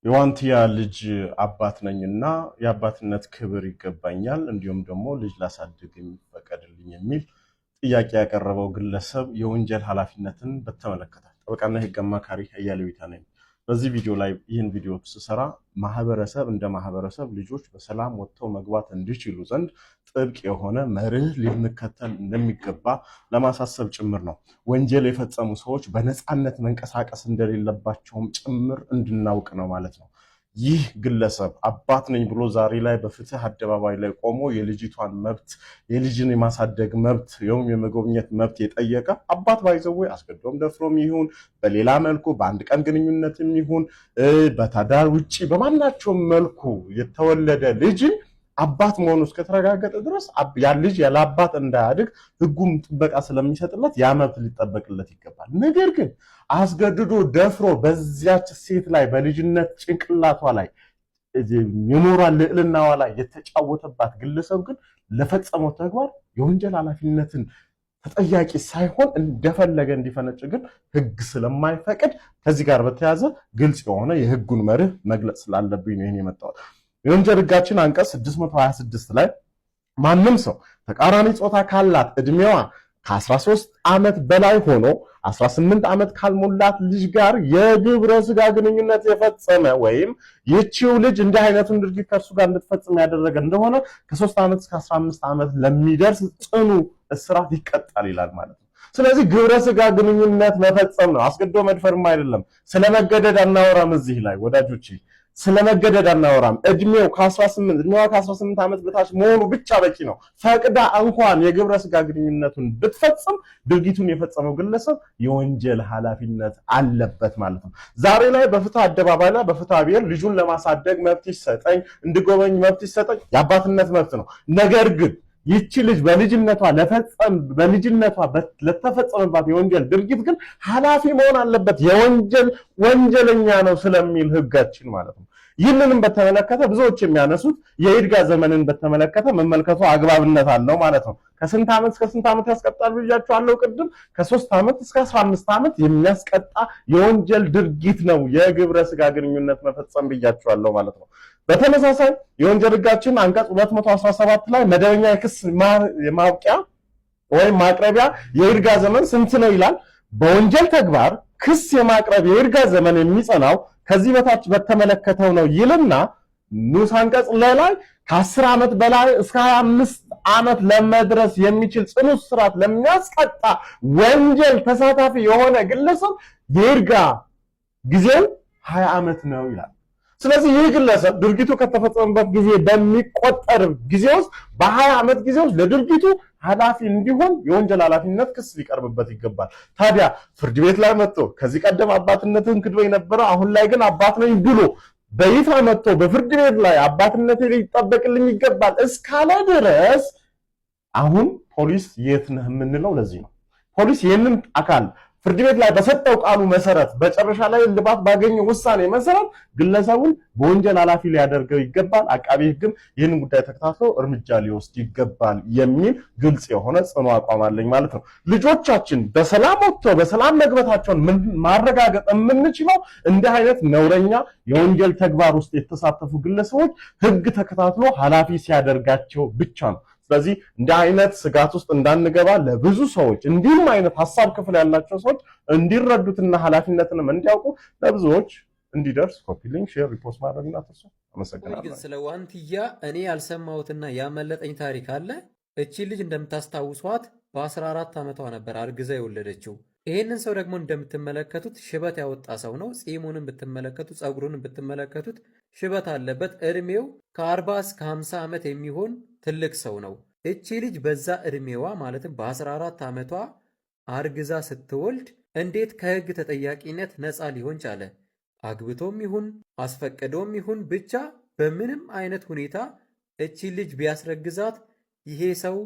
የዋንትያ ልጅ አባት ነኝና የአባትነት ክብር ይገባኛል፣ እንዲሁም ደግሞ ልጅ ላሳድግ የሚፈቀድልኝ የሚል ጥያቄ ያቀረበው ግለሰብ የወንጀል ኃላፊነትን በተመለከተ ጠበቃና የህግ አማካሪ አያሌው ይታ ነኝ። በዚህ ቪዲዮ ላይ ይህን ቪዲዮ ስሰራ እንደ ማህበረሰብ ልጆች በሰላም ወጥተው መግባት እንዲችሉ ዘንድ ጥብቅ የሆነ መርህ ልንከተል እንደሚገባ ለማሳሰብ ጭምር ነው። ወንጀል የፈጸሙ ሰዎች በነፃነት መንቀሳቀስ እንደሌለባቸውም ጭምር እንድናውቅ ነው ማለት ነው። ይህ ግለሰብ አባት ነኝ ብሎ ዛሬ ላይ በፍትህ አደባባይ ላይ ቆሞ የልጅቷን መብት የልጅን የማሳደግ መብት የመጎብኘት መብት የጠየቀ አባት ባይዘው አስገድዶም ደፍሮም ይሁን በሌላ መልኩ በአንድ ቀን ግንኙነትም ይሁን በታዳር ውጪ በማናቸውም መልኩ የተወለደ ልጅ አባት መሆኑ እስከተረጋገጠ ድረስ ያ ልጅ ያለ አባት እንዳያድግ ህጉም ጥበቃ ስለሚሰጥለት ያ መብት ሊጠበቅለት ይገባል። ነገር ግን አስገድዶ ደፍሮ በዚያች ሴት ላይ በልጅነት ጭንቅላቷ ላይ የሞራል ልዕልናዋ ላይ የተጫወተባት ግለሰብ ግን ለፈጸመው ተግባር የወንጀል ኃላፊነትን ተጠያቂ ሳይሆን እንደፈለገ እንዲፈነጭ ግን ህግ ስለማይፈቅድ ከዚህ ጋር በተያያዘ ግልጽ የሆነ የህጉን መርህ መግለጽ ስላለብኝ ነው ይሄን የመጣሁት። የወንጀል ህጋችን አንቀጽ 626 ላይ ማንም ሰው ተቃራኒ ጾታ ካላት እድሜዋ ከ13 ዓመት በላይ ሆኖ 18 ዓመት ካልሞላት ልጅ ጋር የግብረ ስጋ ግንኙነት የፈጸመ ወይም ይህቺው ልጅ እንዲህ አይነቱን ድርጊት ከእርሱ ጋር እንድትፈጽም ያደረገ እንደሆነ ከ3 ዓመት እስከ 15 ዓመት ለሚደርስ ጽኑ እስራት ይቀጣል ይላል ማለት ነው። ስለዚህ ግብረ ስጋ ግንኙነት መፈጸም ነው፣ አስገድዶ መድፈርም አይደለም። ስለመገደድ አናወራም እዚህ ላይ ወዳጆቼ፣ ስለመገደድ አናወራም። እድሜዋ ከ18 ዓመት በታች መሆኑ ብቻ በቂ ነው። ፈቅዳ እንኳን የግብረ ስጋ ግንኙነቱን ብትፈጽም ድርጊቱን የፈጸመው ግለሰብ የወንጀል ኃላፊነት አለበት ማለት ነው። ዛሬ ላይ በፍትህ አደባባይ ላይ በፍትህ ብሔር ልጁን ለማሳደግ መብት ይሰጠኝ፣ እንድጎበኝ መብት ይሰጠኝ የአባትነት መብት ነው። ነገር ግን ይቺ ልጅ በልጅነቷ ለተፈጸመባት የወንጀል ድርጊት ግን ኃላፊ መሆን አለበት። ወንጀለኛ ነው ስለሚል ህጋችን ማለት ነው። ይህንንም በተመለከተ ብዙዎች የሚያነሱት የይድጋ ዘመንን በተመለከተ መመልከቱ አግባብነት አለው ማለት ነው። ከስንት ዓመት እስከ ስንት ዓመት ያስቀጣል ብያችኋለሁ ቅድም። ከ3 ዓመት እስከ 15 ዓመት የሚያስቀጣ የወንጀል ድርጊት ነው የግብረ ስጋ ግንኙነት መፈጸም ብያችኋለሁ ማለት ነው። በተመሳሳይ የወንጀል ህጋችን አንቀጽ 217 ላይ መደበኛ የክስ ማብቂያ ወይም ማቅረቢያ የይርጋ ዘመን ስንት ነው ይላል። በወንጀል ተግባር ክስ የማቅረብ የይርጋ ዘመን የሚጸናው ከዚህ በታች በተመለከተው ነው ይልና ንዑስ አንቀጽ ላይ ከ10 ዓመት በላይ እስከ 25 ዓመት ለመድረስ የሚችል ጽኑ እስራት ለሚያስቀጣ ወንጀል ተሳታፊ የሆነ ግለሰብ የይርጋ ጊዜው 20 ዓመት ነው ይላል። ስለዚህ ይህ ግለሰብ ድርጊቱ ከተፈጸመበት ጊዜ በሚቆጠር ጊዜ ውስጥ በ20 ዓመት ጊዜ ውስጥ ለድርጊቱ ኃላፊ እንዲሆን የወንጀል ኃላፊነት ክስ ሊቀርብበት ይገባል። ታዲያ ፍርድ ቤት ላይ መጥቶ ከዚህ ቀደም አባትነትን ክዶ የነበረ አሁን ላይ ግን አባት ነኝ ብሎ በይፋ መጥቶ በፍርድ ቤት ላይ አባትነቴ ሊጠበቅልኝ ይገባል እስካለ ድረስ አሁን ፖሊስ የት ነህ የምንለው ለዚህ ነው። ፖሊስ ይህንን አካል ፍርድ ቤት ላይ በሰጠው ቃሉ መሰረት በጨረሻ ላይ ልባት ባገኘው ውሳኔ መሰረት ግለሰቡን በወንጀል ኃላፊ ሊያደርገው ይገባል። አቃቢ ህግም ይህንን ጉዳይ ተከታትሎ እርምጃ ሊወስድ ይገባል የሚል ግልጽ የሆነ ጽኑ አቋም አለኝ ማለት ነው። ልጆቻችን በሰላም ወጥተው በሰላም መግባታቸውን ማረጋገጥ የምንችለው እንዲህ አይነት ነውረኛ የወንጀል ተግባር ውስጥ የተሳተፉ ግለሰቦች ህግ ተከታትሎ ኃላፊ ሲያደርጋቸው ብቻ ነው። ስለዚህ እንዲህ አይነት ስጋት ውስጥ እንዳንገባ ለብዙ ሰዎች እንዲህም አይነት ሐሳብ ክፍል ያላቸው ሰዎች እንዲረዱትና ኃላፊነትንም እንዲያውቁ ለብዙዎች እንዲደርስ ኮፒ ሊንክ፣ ሼር፣ ሪፖስት ማድረግና ተርሶ አመሰግናለሁ። ግን ስለ ዋንትያ እኔ ያልሰማሁትና ያመለጠኝ ታሪክ አለ። እቺ ልጅ እንደምታስታውሷት በ14 ዓመቷ ነበር አርግዛ የወለደችው። ይሄንን ሰው ደግሞ እንደምትመለከቱት ሽበት ያወጣ ሰው ነው። ጺሙንም ብትመለከቱ ጸጉሩንም ብትመለከቱት ሽበት አለበት። እድሜው ከ40 እስከ 50 ዓመት የሚሆን ትልቅ ሰው ነው። እቺ ልጅ በዛ እድሜዋ ማለትም በ14 ዓመቷ አርግዛ ስትወልድ እንዴት ከህግ ተጠያቂነት ነፃ ሊሆን ቻለ? አግብቶም ይሁን አስፈቅዶም ይሁን ብቻ በምንም አይነት ሁኔታ እቺ ልጅ ቢያስረግዛት ይሄ ሰው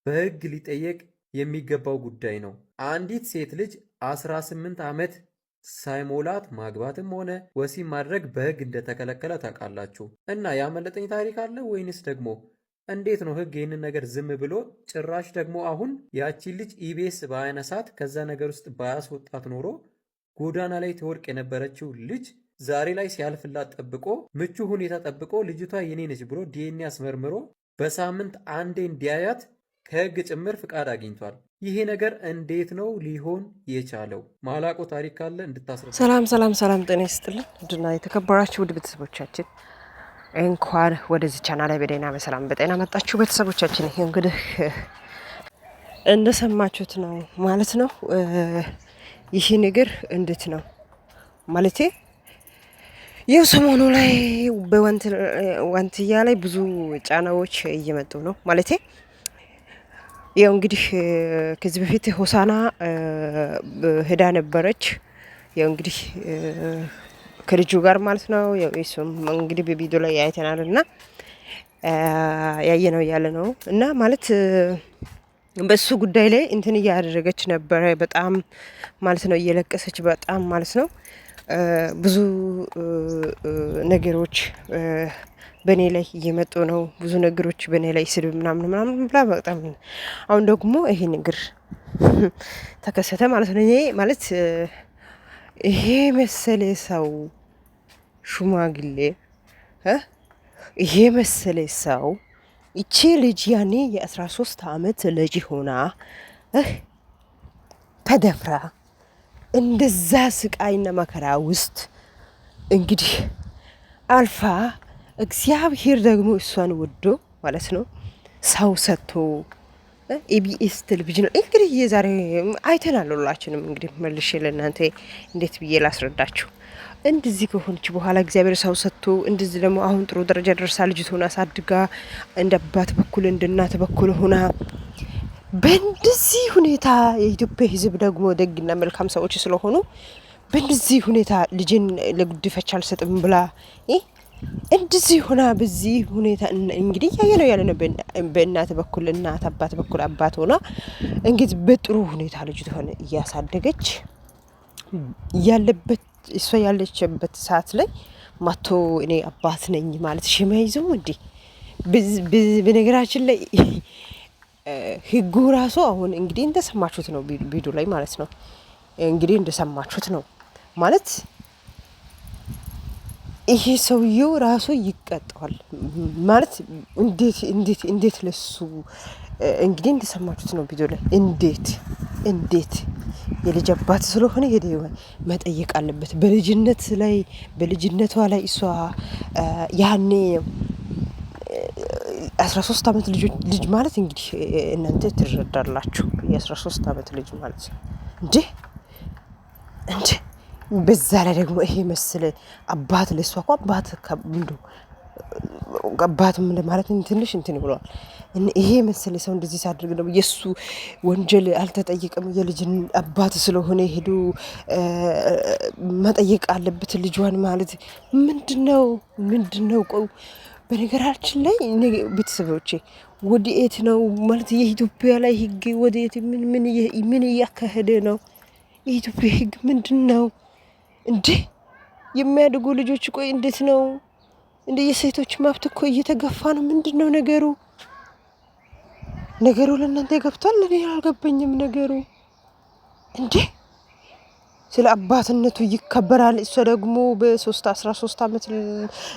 በህግ ሊጠየቅ የሚገባው ጉዳይ ነው። አንዲት ሴት ልጅ 18 ዓመት ሳይሞላት ማግባትም ሆነ ወሲብ ማድረግ በህግ እንደተከለከለ ታውቃላችሁ። እና ያመለጠኝ ታሪክ አለ ወይንስ ደግሞ እንዴት ነው ህግ ይህንን ነገር ዝም ብሎ ጭራሽ ደግሞ አሁን ያቺን ልጅ ኢቢኤስ ባያነሳት ከዛ ነገር ውስጥ ባያስወጣት ኖሮ ጎዳና ላይ ትወድቅ የነበረችው ልጅ ዛሬ ላይ ሲያልፍላት ጠብቆ ምቹ ሁኔታ ጠብቆ ልጅቷ የኔ ነች ብሎ ዲኤንኤ አስመርምሮ በሳምንት አንዴ እንዲያያት ከህግ ጭምር ፍቃድ አግኝቷል። ይሄ ነገር እንዴት ነው ሊሆን የቻለው? ማላቆ ታሪክ ካለ እንድታስረዳ። ሰላም ጤና ይስጥልን። ውድና የተከበራችሁ ውድ ቤተሰቦቻችን እንኳን ወደዚህ ቻናል ላይ በሰላም በጤና መጣችሁ ቤተሰቦቻችን። ይሄ እንግዲህ እንደሰማችሁት ነው ማለት ነው። ይህ ነገር እንዴት ነው ማለቴ ይህ ሰሞኑ ላይ በዋንትያ ላይ ብዙ ጫናዎች እየመጡ ነው ማለቴ ያው እንግዲህ ከዚህ በፊት ሆሳና ሄዳ ነበረች። ያው እንግዲህ ከልጁ ጋር ማለት ነው። ያው እሱም እንግዲህ በቪዲዮ ላይ አይተናልና ያየነው ያለ ነው እና ማለት በሱ ጉዳይ ላይ እንትን እያደረገች ነበረ በጣም ማለት ነው፣ እየለቀሰች በጣም ማለት ነው። ብዙ ነገሮች በኔ ላይ እየመጡ ነው፣ ብዙ ነገሮች በኔ ላይ ስድብ ምናምን ብላ በጣም አሁን ደግሞ ይሄ ነገር ተከሰተ ማለት ነው። እኔ ማለት ይሄ መሰለ ሰው ሽማግሌ ይሄ መሰለ ሰው እቺ ልጅ ያኔ የ13 ዓመት ልጅ ሆና ተደፍራ እንደዛ ስቃይና መከራ ውስጥ እንግዲህ አልፋ እግዚአብሔር ደግሞ እሷን ወዶ ማለት ነው ሰው ሰጥቶ ኢቢኤስ ቴሌቪዥን እንግዲህ የዛሬ አይተናል ሁላችንም። እንግዲህ መልሼ ለእናንተ እንዴት ብዬ ላስረዳችሁ። እንደዚህ ከሆነች በኋላ እግዚአብሔር ሰው ሰጥቶ እንደዚህ ደግሞ አሁን ጥሩ ደረጃ ደርሳ ልጅቱን አሳድጋ እንደ አባት በኩል እንደ እናት በኩል ሆና በእንደዚህ ሁኔታ የኢትዮጵያ ሕዝብ ደግሞ ደግና መልካም ሰዎች ስለሆኑ በእንደዚህ ሁኔታ ልጅን ለጉዲፈቻ አልሰጥም ብላ እንደዚህ ሆና በዚህ ሁኔታ እንግዲህ ያለ ነው በእናት በኩል እናት አባት በኩል አባት ሆና እንግዲህ በጥሩ ሁኔታ ልጅቷን እያሳደገች ያለበት እሷ ያለችበት ሰዓት ላይ ማቶ እኔ አባት ነኝ ማለት ሽማይዘው እንዴ በነገራችን ላይ ህጉ ራሱ አሁን እንግዲህ እንደሰማችሁት ነው ቪዲዮ ላይ ማለት ነው። እንግዲህ እንደሰማችሁት ነው ማለት ይሄ ሰውየው ራሱ ይቀጣዋል ማለት እንዴት ለሱ እንግዲህ እንደሰማችሁት ነው ቪዲዮ ላይ እንዴት የልጅ አባት ስለሆነ ሄደ መጠየቅ አለበት። በልጅነቷ ላይ እሷ ያኔ 13 ዓመት ልጅ ማለት እንግዲህ እናንተ ትረዳላችሁ። የ13 ዓመት ልጅ ማለት እንዴ በዛ ላይ ደግሞ ይሄ መስለ አባት ለሷ እኮ አባት ከብንዱ አባት ምን ማለት ትንሽ እንትን ብሏል። ይሄ መስለ ሰው እንደዚህ ሳድርግ ነው የሱ ወንጀል አልተጠየቀም። የልጅን አባት ስለሆነ ሄዱ መጠየቅ አለበት ልጇን ማለት ምንድነው ቆው በነገራችን ላይ ቤተሰቦቼ ወዴት ነው ማለት የኢትዮጵያ ላይ ህግ ወዴት ምን እያካሄደ ነው? የኢትዮጵያ ህግ ምንድነው እንዴ? የሚያድጉ ልጆች ቆይ እንዴት ነው እንደ የሴቶች መብት እኮ እየተገፋ ነው። ምንድነው ነገሩ ለእናንተ ገብቷል? ለኔ አልገባኝም ነገሩ እንዴ። ስለ አባትነቱ ይከበራል። እሷ ደግሞ በ13 ዓመት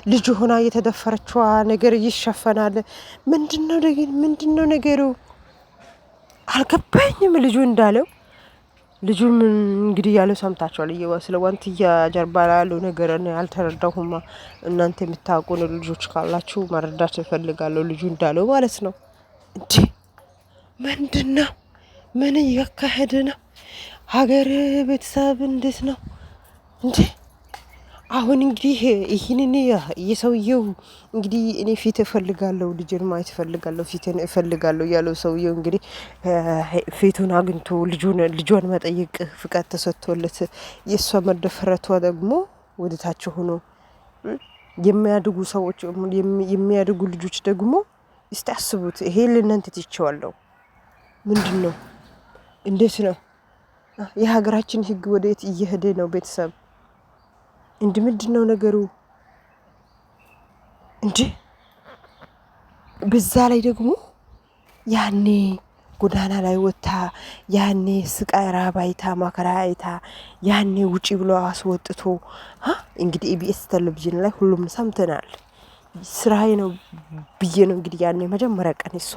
ልጅ ሆና የተደፈረችዋ ነገር ይሸፈናል። ምንድነው ነገሩ አልገባኝም። ልጁም እንግዲህ ያለው ሰምታችኋል። ስለ ዋንትያ ጀርባ ያለው ነገር አልተረዳሁም። እናንተ የምታውቁ ልጆች ካላችሁ መረዳት እፈልጋለሁ። ልጁ እንዳለው ማለት ነው እንዴ ምንድነው? ምን እያካሄደ ነው? ሀገር ቤተሰብ እንዴት ነው እንዴ? አሁን እንግዲህ ይህንን የሰውየው እንግዲህ እኔ ፊት እፈልጋለሁ፣ ልጅን ማየት እፈልጋለሁ፣ ፊትን እፈልጋለሁ ያለው ሰውየው እንግዲህ ፊቱን አግኝቶ ልጇን መጠየቅ ፍቃድ ተሰጥቶለት የእሷ መደፈረቷ ደግሞ ወደታች ሆኖ የሚያድጉ ሰዎች የሚያድጉ ልጆች ደግሞ እስቲ አስቡት። ይሄ ለእናንተ ትቼዋለሁ። ምንድነው? እንዴት ነው የሀገራችን ህግ ወዴት እየሄደ ነው? ቤተሰብ ምንድነው ነገሩ እንዴ? በዛ ላይ ደግሞ ያኔ ጎዳና ላይ ወጥታ ያኔ ስቃይ ራብ አይታ መከራ አይታ ያኔ ውጪ ብሎ አስወጥቶ እንግዲህ ኢቢኤስ ቴሌቪዥን ላይ ሁሉም ሰምተናል። ስራዬ ነው ብዬ ነው እንግዲህ ያኔ መጀመሪያ ቀን እሷ